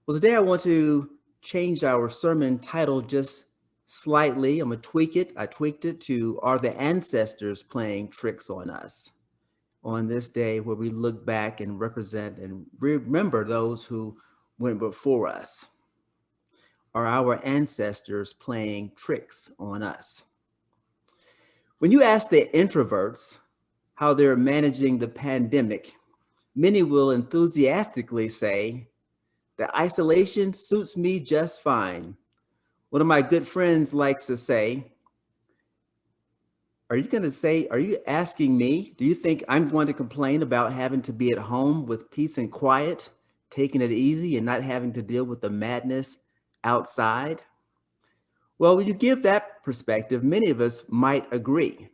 Well, today I want to change our sermon title just slightly. I'm going to tweak it. I tweaked it to Are the Ancestors Playing Tricks on Us? On this day where we look back and represent and remember those who went before us. Are our ancestors playing tricks on us? When you ask the introverts how they're managing the pandemic, many will enthusiastically say, "The isolation suits me just fine." One of my good friends likes to say, are you asking me, do you think I'm going to complain about having to be at home with peace and quiet, taking it easy and not having to deal with the madness outside? Well, when you give that perspective, many of us might agree.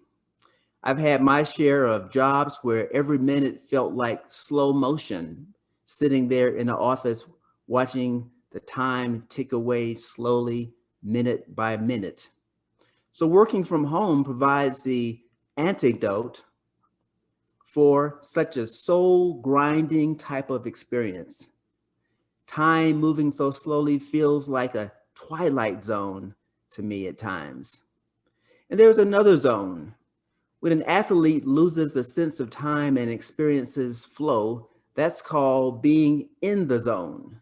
I've had my share of jobs where every minute felt like slow motion, sitting there in the office watching the time tick away slowly, minute by minute. So working from home provides the antidote for such a soul grinding type of experience. Time moving so slowly feels like a twilight zone to me at times. And there's another zone. When an athlete loses the sense of time and experiences flow, that's called being in the zone.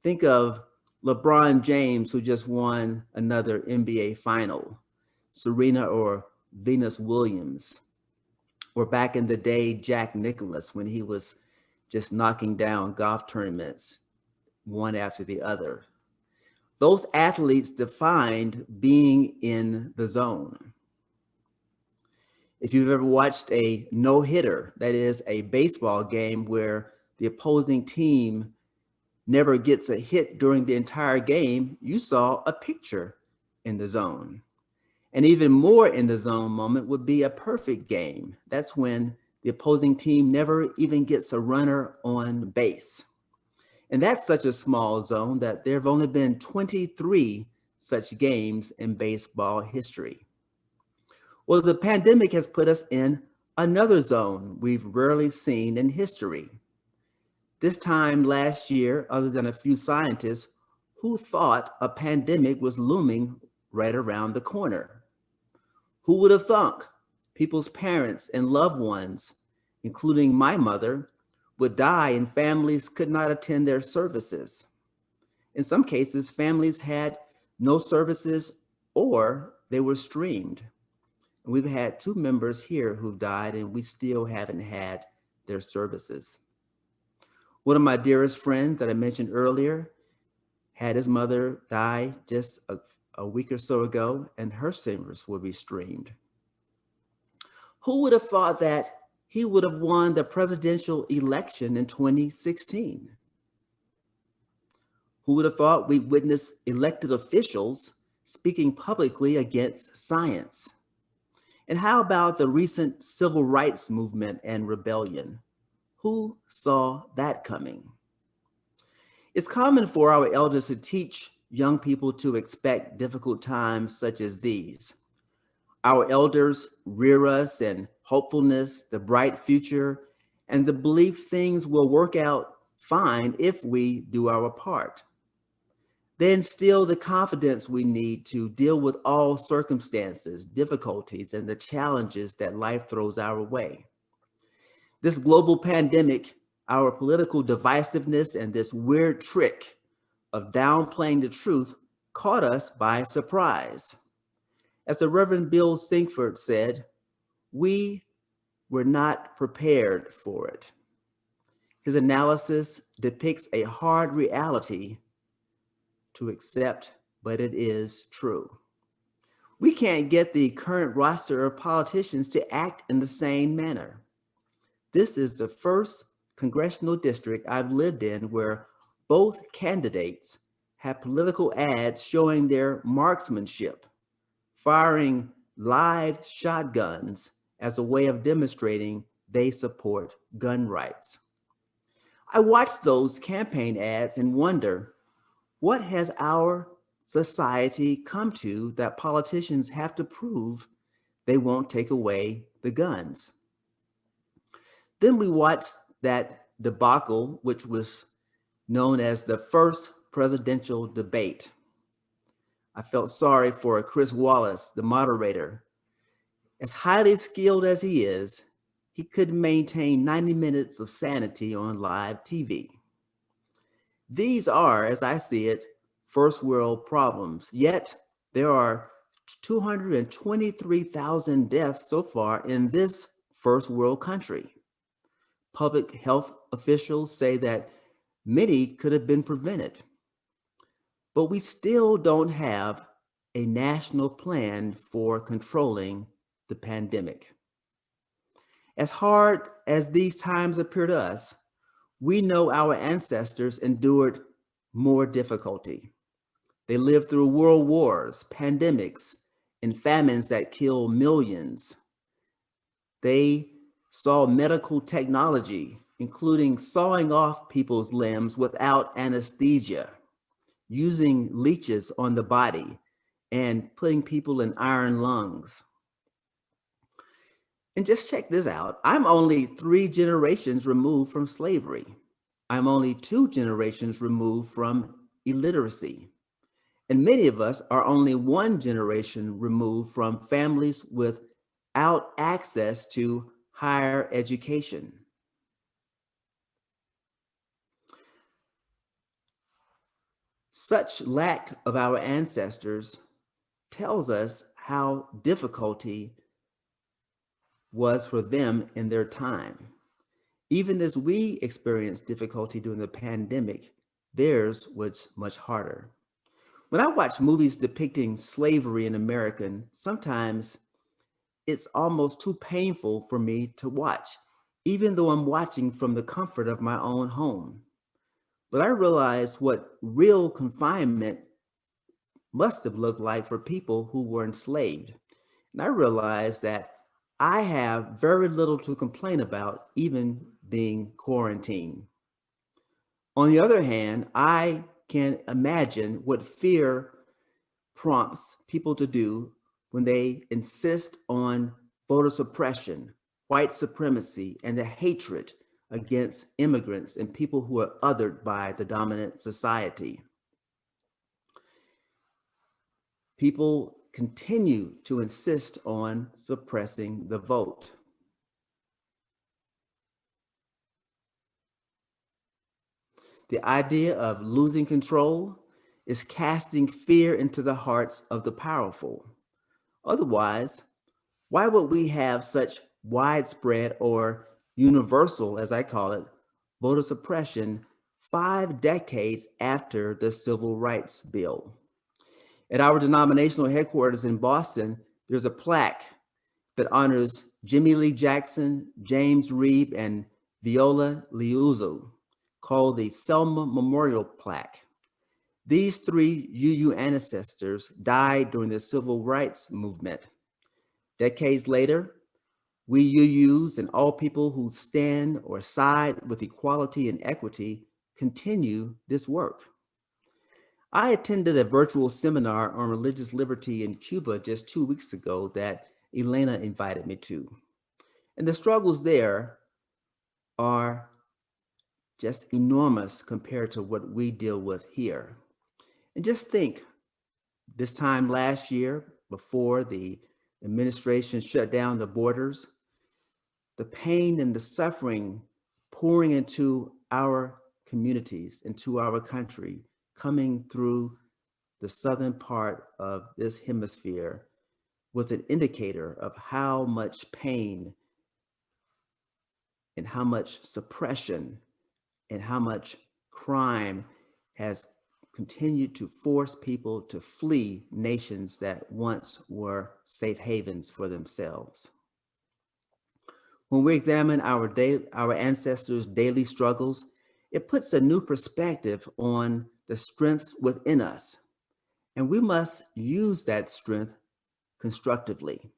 Think of LeBron James, who just won another NBA final, Serena or Venus Williams, or back in the day, Jack Nicklaus, when he was just knocking down golf tournaments one after the other. Those athletes defined being in the zone. If you've ever watched a no-hitter, that is a baseball game where the opposing team never gets a hit during the entire game, you saw a picture in the zone. An even more in the zone moment would be a perfect game. That's when the opposing team never even gets a runner on base. And that's such a small zone that there have only been 23 such games in baseball history. Well, the pandemic has put us in another zone we've rarely seen in history. This time last year, other than a few scientists, who thought a pandemic was looming right around the corner? Who would have thunk people's parents and loved ones, including my mother, would die and families could not attend their services? In some cases, families had no services or they were streamed. And we've had 2 members here who died and we still haven't had their services. One of my dearest friends that I mentioned earlier had his mother die just a week or so ago, and her service will be streamed. Who would have thought that he would have won the presidential election in 2016? Who would have thought we'd witness elected officials speaking publicly against science? And how about the recent civil rights movement and rebellion? Who saw that coming? It's common for our elders to teach young people to expect difficult times such as these. Our elders rear us in hopefulness, the bright future, and the belief things will work out fine if we do our part. They instill the confidence we need to deal with all circumstances, difficulties, and the challenges that life throws our way. This global pandemic, our political divisiveness, and this weird trick of downplaying the truth caught us by surprise. As the Reverend Bill Sinkford said, we were not prepared for it. His analysis depicts a hard reality to accept, but it is true. We can't get the current roster of politicians to act in the same manner. This is the first congressional district I've lived in where both candidates have political ads showing their marksmanship, firing live shotguns as a way of demonstrating they support gun rights. I watch those campaign ads and wonder, what has our society come to that politicians have to prove they won't take away the guns? Then we watched that debacle, which was known as the first presidential debate. I felt sorry for Chris Wallace, the moderator. As highly skilled as he is, he couldn't maintain 90 minutes of sanity on live TV. These are, as I see it, first world problems. Yet there are 223,000 deaths so far in this first world country. Public health officials say that many could have been prevented. But we still don't have a national plan for controlling the pandemic. As hard as these times appear to us, we know our ancestors endured more difficulty. They lived through world wars, pandemics, and famines that kill millions. They saw medical technology, including sawing off people's limbs without anesthesia, using leeches on the body, and putting people in iron lungs. And just check this out. I'm only 3 generations removed from slavery. I'm only 2 generations removed from illiteracy. And many of us are only 1 generation removed from families without access to higher education. Such lack of our ancestors tells us how difficulty was for them in their time. Even as we experienced difficulty during the pandemic, theirs was much harder. When I watch movies depicting slavery in America, sometimes it's almost too painful for me to watch, even though I'm watching from the comfort of my own home. But I realize what real confinement must have looked like for people who were enslaved. And I realize that I have very little to complain about, even being quarantined. On the other hand, I can imagine what fear prompts people to do when they insist on voter suppression, white supremacy, and the hatred against immigrants and people who are othered by the dominant society. People continue to insist on suppressing the vote. The idea of losing control is casting fear into the hearts of the powerful. Otherwise, why would we have such widespread or universal, as I call it, voter suppression 5 decades after the Civil Rights Bill? At our denominational headquarters in Boston, there's a plaque that honors Jimmy Lee Jackson, James Reeb, and Viola Liuzzo, called the Selma Memorial Plaque. These 3 UU ancestors died during the Civil Rights Movement. Decades later, we UUs and all people who stand or side with equality and equity continue this work. I attended a virtual seminar on religious liberty in Cuba just 2 weeks ago that Elena invited me to. And the struggles there are just enormous compared to what we deal with here. And just think, this time last year, before the administration shut down the borders, the pain and the suffering pouring into our communities, into our country, coming through the southern part of this hemisphere was an indicator of how much pain and how much suppression and how much crime has continued to force people to flee nations that once were safe havens for themselves. When we examine our ancestors' daily struggles, it puts a new perspective on the strengths within us, and we must use that strength constructively.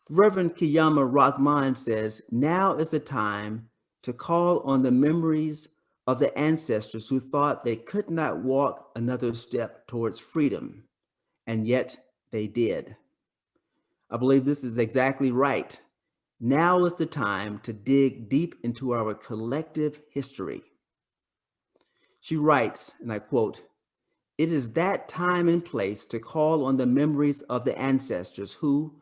Reverend Kiyama Rahman says, now is the time to call on the memories of the ancestors who thought they could not walk another step towards freedom, and yet they did. I believe this is exactly right. Now is the time to dig deep into our collective history. She writes, and I quote, "It is that time and place to call on the memories of the ancestors who,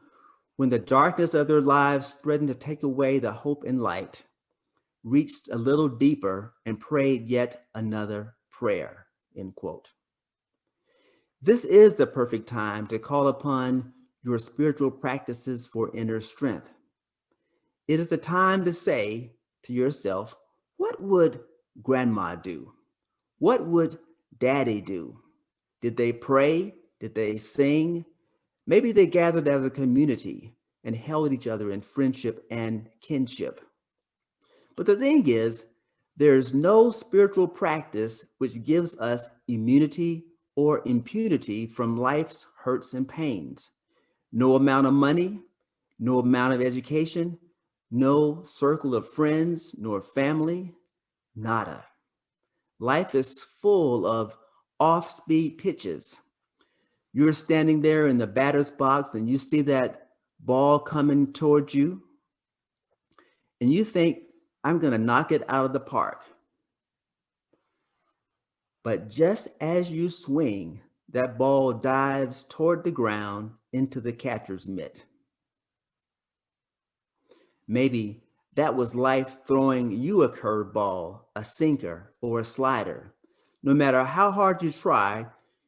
when the darkness of their lives threatened to take away the hope and light, reached a little deeper and prayed yet another prayer," end quote. This is the perfect time to call upon your spiritual practices for inner strength. It is a time to say to yourself, what would grandma do? What would daddy do? Did they pray? Did they sing? Maybe they gathered as a community and held each other in friendship and kinship. But the thing is, there's no spiritual practice which gives us immunity or impunity from life's hurts and pains. No amount of money, no amount of education, no circle of friends nor family, nada. Life is full of off-speed pitches. You're standing there in the batter's box and you see that ball coming towards you, and you think, I'm going to knock it out of the park. But just as you swing, that ball dives toward the ground into the catcher's mitt. Maybe that was life throwing you a curveball, a sinker, or a slider. No matter how hard you try,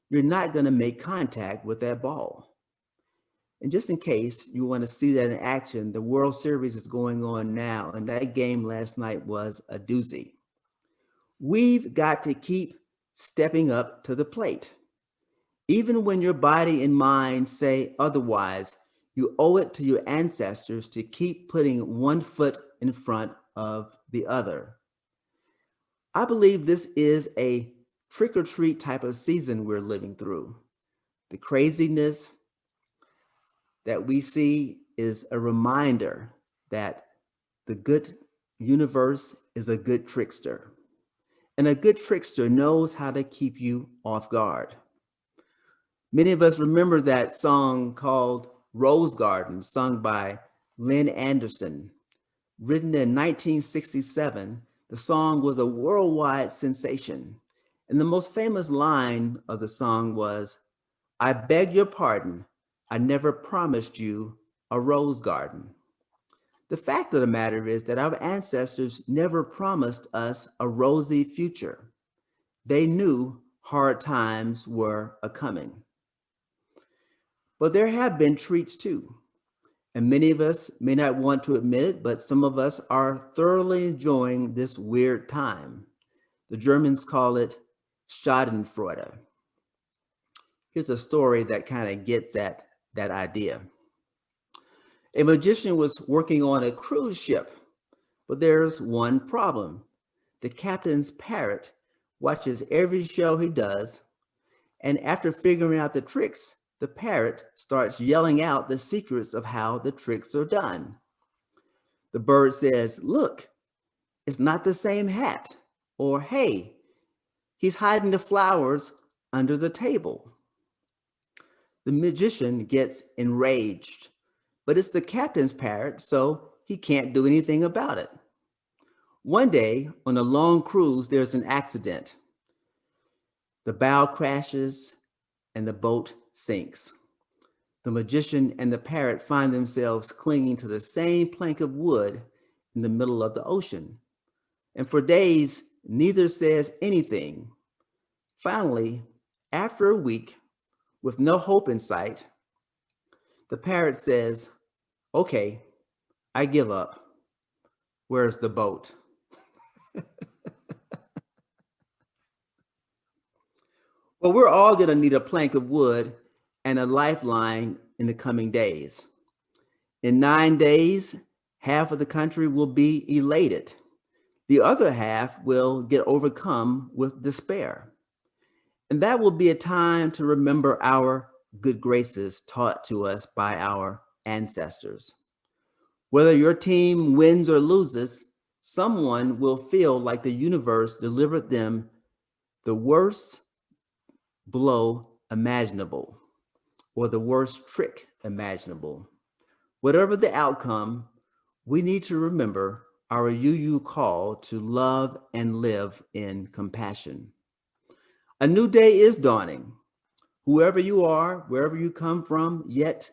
you're not going to make contact with that ball. And just in case you want to see that in action, the World Series is going on now, and that game last night was a doozy. We've got to keep stepping up to the plate. Even when your body and mind say otherwise, you owe it to your ancestors to keep putting one foot in front of the other. I believe this is a trick-or-treat type of season we're living through. The craziness that we see is a reminder that the good universe is a good trickster. And a good trickster knows how to keep you off guard. Many of us remember that song called Rose Garden, sung by Lynn Anderson. Written in 1967, the song was a worldwide sensation. And the most famous line of the song was, "I beg your pardon, I never promised you a rose garden." The fact of the matter is that our ancestors never promised us a rosy future. They knew hard times were a-coming. But there have been treats too. And many of us may not want to admit it, but some of us are thoroughly enjoying this weird time. The Germans call it Schadenfreude. Here's a story that kind of gets at that idea. A magician was working on a cruise ship, but there's one problem. The captain's parrot watches every show he does, and after figuring out the tricks, the parrot starts yelling out the secrets of how the tricks are done. The bird says, "Look, it's not the same hat," or "Hey, he's hiding the flowers under the table." The magician gets enraged, but it's the captain's parrot, so he can't do anything about it. One day on a long cruise, there's an accident. The bow crashes and the boat sinks. The magician and the parrot find themselves clinging to the same plank of wood in the middle of the ocean. And for days, neither says anything. Finally, after a week, with no hope in sight, the parrot says, "Okay, I give up. Where's the boat?" Well, we're all going to need a plank of wood and a lifeline in the coming days. In 9 days, half of the country will be elated. The other half will get overcome with despair. And that will be a time to remember our good graces taught to us by our ancestors. Whether your team wins or loses, someone will feel like the universe delivered them the worst blow imaginable, or the worst trick imaginable. Whatever the outcome, we need to remember our UU call to love and live in compassion. A new day is dawning. Whoever you are, wherever you come from, yet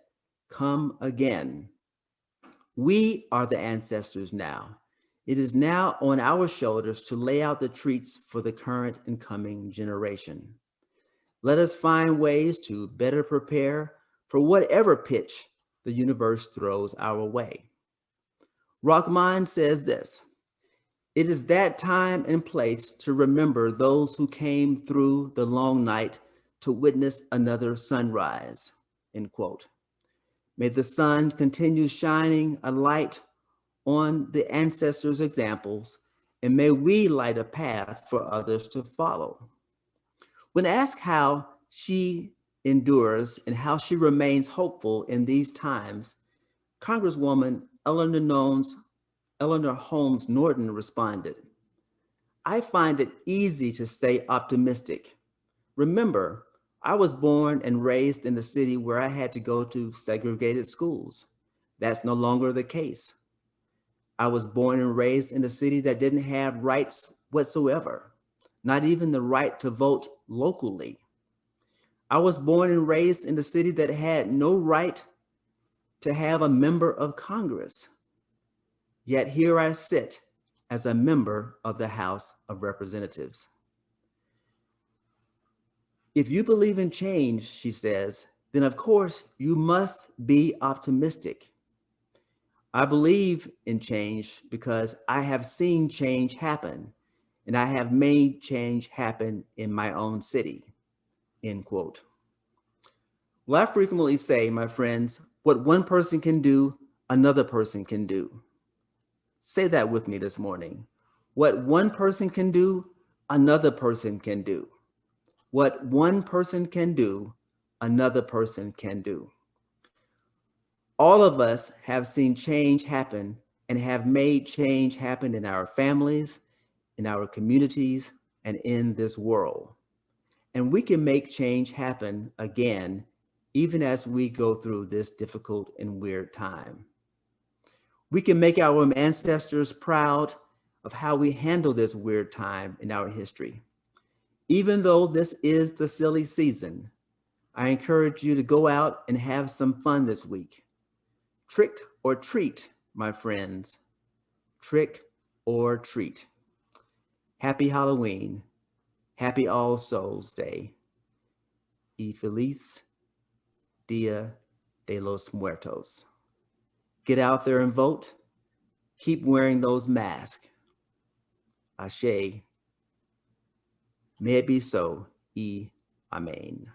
come again. We are the ancestors now. It is now on our shoulders to lay out the treats for the current and coming generation. Let us find ways to better prepare for whatever pitch the universe throws our way. Rahman says this: it is that time and place to remember those who came through the long night to witness another sunrise, end quote. May the sun continue shining a light on the ancestors' examples, and may we light a path for others to follow. When asked how she endures and how she remains hopeful in these times, Congresswoman Eleanor Holmes Norton responded, I find it easy to stay optimistic. Remember, I was born and raised in a city where I had to go to segregated schools. That's no longer the case. I was born and raised in a city that didn't have rights whatsoever, not even the right to vote locally. I was born and raised in a city that had no right to have a member of Congress. Yet here I sit as a member of the House of Representatives. If you believe in change, she says, then of course you must be optimistic. I believe in change because I have seen change happen, and I have made change happen in my own city, end quote. Well, I frequently say, my friends, what one person can do, another person can do. Say that with me this morning. What one person can do, another person can do. What one person can do, another person can do. All of us have seen change happen and have made change happen in our families, in our communities, and in this world. And we can make change happen again, even as we go through this difficult and weird time. We can make our ancestors proud of how we handle this weird time in our history. Even though this is the silly season, I encourage you to go out and have some fun this week. Trick or treat, my friends. Trick or treat. Happy Halloween. Happy All Souls Day. Y feliz Dia de los Muertos. Get out there and vote. Keep wearing those masks. Ashe. May it be so. Y Amen.